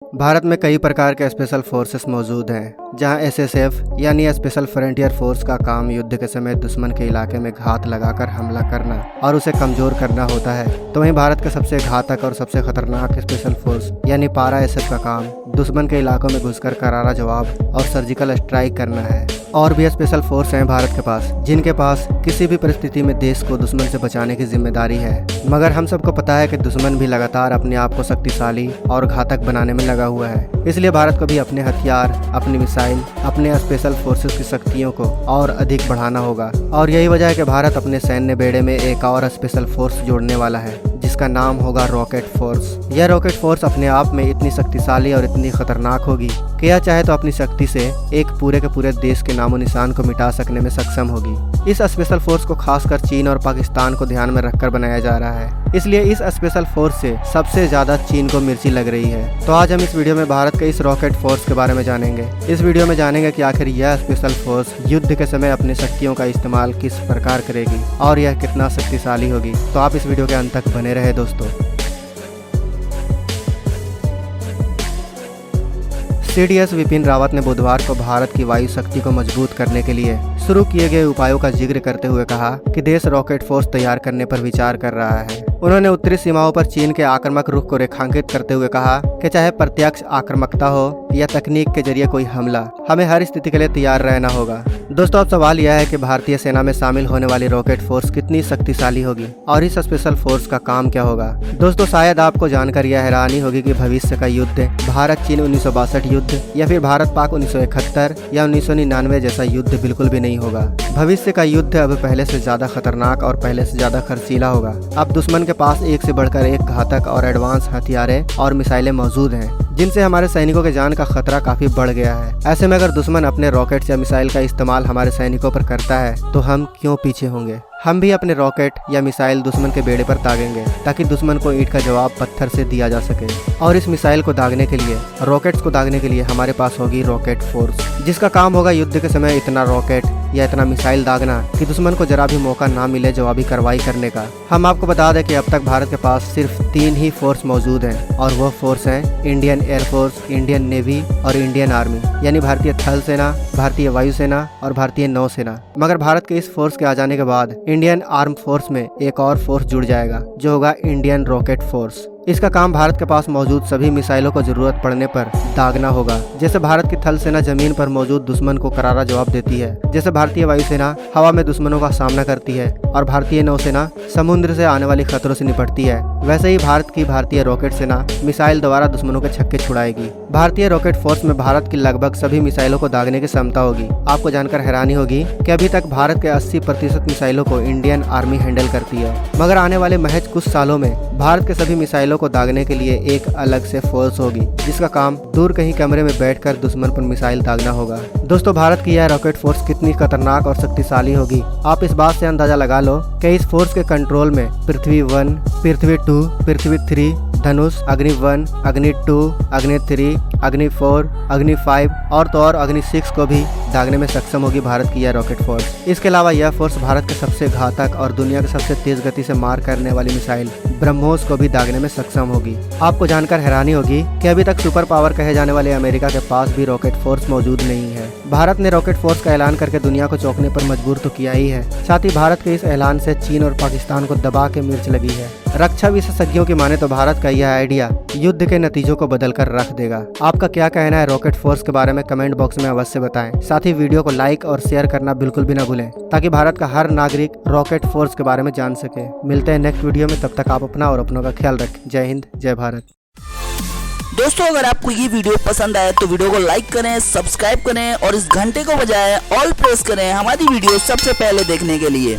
भारत में कई प्रकार के स्पेशल फोर्सेस मौजूद हैं, जहां एसएसएफ यानी स्पेशल फ्रंटियर फोर्स का काम युद्ध के समय दुश्मन के इलाके में घात लगाकर हमला करना और उसे कमजोर करना होता है। तो वहीं भारत के सबसे घातक और सबसे खतरनाक स्पेशल फोर्स यानी पारा एसएफ का काम दुश्मन के इलाकों में घुसकर करारा जवाब और सर्जिकल स्ट्राइक करना है। और भी स्पेशल फोर्स हैं भारत के पास, जिनके पास किसी भी परिस्थिति में देश को दुश्मन से बचाने की जिम्मेदारी है। मगर हम सबको पता है कि दुश्मन भी लगातार अपने आप को शक्तिशाली और घातक बनाने में लगा हुआ है। इसलिए भारत को भी अपने हथियार, अपनी मिसाइल, अपने स्पेशल फोर्सेस की शक्तियों को और अधिक बढ़ाना होगा। और यही वजह है कि भारत अपने सैन्य बेड़े में एक और स्पेशल फोर्स जोड़ने वाला है, जिसका नाम होगा रॉकेट फोर्स। यह रॉकेट फोर्स अपने आप में इतनी शक्तिशाली और इतनी खतरनाक होगी कि यह चाहे तो अपनी शक्ति से एक पूरे के पूरे देश के नामो निशान को मिटा सकने में सक्षम होगी। इस स्पेशल फोर्स को खासकर चीन और पाकिस्तान को ध्यान में रखकर बनाया जा रहा है, इसलिए इस स्पेशल फोर्स से सबसे ज्यादा चीन को मिर्ची लग रही है। तो आज हम इस वीडियो में भारत के इस रॉकेट फोर्स के बारे में जानेंगे। इस वीडियो में जानेंगे कि आखिर यह स्पेशल फोर्स युद्ध के समय अपनी शक्तियों का इस्तेमाल किस प्रकार करेगी और यह कितना शक्तिशाली होगी। तो आप इस वीडियो के अंत तक बने रहे दोस्तों। सीडीएस विपिन रावत ने बुधवार को भारत की वायु शक्ति को मजबूत करने के लिए शुरू किए गए उपायों का जिक्र करते हुए कहा कि देश रॉकेट फोर्स तैयार करने पर विचार कर रहा है। उन्होंने उत्तरी सीमाओं पर चीन के आक्रामक रुख को रेखांकित करते हुए कहा कि चाहे प्रत्यक्ष आक्रामकता हो या तकनीक के जरिए कोई हमला, हमें हर स्थिति के लिए तैयार रहना होगा। दोस्तों, अब सवाल यह है कि भारतीय सेना में शामिल होने वाली रॉकेट फोर्स कितनी शक्तिशाली होगी और इस स्पेशल फोर्स का काम क्या होगा। दोस्तों, शायद आपको जानकर यह हैरानी होगी कि भविष्य का युद्ध भारत चीन 1962 युद्ध या फिर भारत पाक 1971 या 1999 जैसा युद्ध बिल्कुल भी नहीं होगा। भविष्य का युद्ध अब पहले से ज्यादा खतरनाक और पहले से ज्यादा खर्चीला होगा। अब दुश्मन के पास एक से बढ़कर एक घातक और एडवांस हथियारें और मिसाइलें मौजूद हैं, जिनसे हमारे सैनिकों के जान का खतरा काफी बढ़ गया है। ऐसे में अगर दुश्मन अपने रॉकेट या मिसाइल का इस्तेमाल हमारे सैनिकों पर करता है तो हम क्यों पीछे होंगे। हम भी अपने रॉकेट या मिसाइल दुश्मन के बेड़े पर दागेंगे ताकि दुश्मन को ईंट का जवाब पत्थर से दिया जा सके। और इस मिसाइल को दागने के लिए, रॉकेट्स को दागने के लिए हमारे पास होगी रॉकेट फोर्स, जिसका काम होगा युद्ध के समय इतना रॉकेट या इतना मिसाइल दागना कि दुश्मन को जरा भी मौका ना मिले जवाबी कार्रवाई करने का। हम आपको बता दें कि अब तक भारत के पास सिर्फ 3 ही फोर्स मौजूद हैं और वह फोर्स हैं इंडियन एयरफोर्स, इंडियन नेवी और इंडियन आर्मी, यानी भारतीय थल सेना, भारतीय वायुसेना और भारतीय नौसेना। मगर भारत के इस फोर्स के आ जाने के बाद इंडियन आर्म फोर्स में एक और फोर्स जुड़ जाएगा, जो होगा इंडियन रॉकेट फोर्स। इसका काम भारत के पास मौजूद सभी मिसाइलों को जरूरत पड़ने पर दागना होगा। जैसे भारत की थल सेना जमीन पर मौजूद दुश्मन को करारा जवाब देती है, जैसे भारतीय वायुसेना हवा में दुश्मनों का सामना करती है और भारतीय नौसेना समुद्र से आने वाली खतरों से निपटती है, वैसे ही भारत की भारतीय रॉकेट सेना मिसाइल द्वारा दुश्मनों के छक्के छुड़ाएगी। भारतीय रॉकेट फोर्स में भारत की लगभग सभी मिसाइलों को दागने की क्षमता होगी। आपको जानकर हैरानी होगी कि अभी तक भारत के 80% मिसाइलों को इंडियन आर्मी हैंडल करती है, मगर आने वाले महज कुछ सालों में भारत के सभी मिसाइलों को दागने के लिए एक अलग से फोर्स होगी, जिसका काम दूर कहीं कमरे में बैठकर दुश्मन पर मिसाइल दागना होगा। दोस्तों, भारत की यह रॉकेट फोर्स कितनी खतरनाक और शक्तिशाली होगी, आप इस बात से अंदाजा लगा लो कि इस फोर्स के कंट्रोल में पृथ्वी 1, पृथ्वी 2, पृथ्वी 3, धनुष, अग्नि 1, अग्नि 2, अग्नि 3, अग्नि 4, अग्नि 5 और तो और अग्नि 6 को भी दागने में सक्षम होगी भारत की यह रॉकेट फोर्स। इसके अलावा यह फोर्स भारत के सबसे घातक और दुनिया के सबसे तेज गति से मार करने वाली मिसाइल ब्रह्मोस को भी दागने में सक्षम होगी। आपको जानकर हैरानी होगी कि अभी तक सुपर पावर कहे जाने वाले अमेरिका के पास भी रॉकेट फोर्स मौजूद नहीं है। भारत ने रॉकेट फोर्स का ऐलान करके दुनिया को चौंकने पर मजबूर तो किया ही है, साथ ही भारत के इस ऐलान से चीन और पाकिस्तान को दबा के मिर्च लगी है। रक्षा विशेषज्ञों की माने तो भारत का यह आइडिया युद्ध के नतीजों को बदल कर रख देगा। आपका क्या कहना है रॉकेट फोर्स के बारे में कमेंट बॉक्स में अवश्य बताएं। साथ ही वीडियो को लाइक और शेयर करना बिल्कुल भी ना भूलें, ताकि भारत का हर नागरिक रॉकेट फोर्स के बारे में जान सके। मिलते हैं नेक्स्ट वीडियो में, तब तक आप अपना और अपनों का ख्याल रखें। जय हिंद, जय भारत। दोस्तों, अगर आपको ये वीडियो पसंद आए तो वीडियो को लाइक करें, सब्सक्राइब करें और इस घंटे को बजाय ऑल प्रेस करें हमारी वीडियो सबसे पहले देखने के लिए।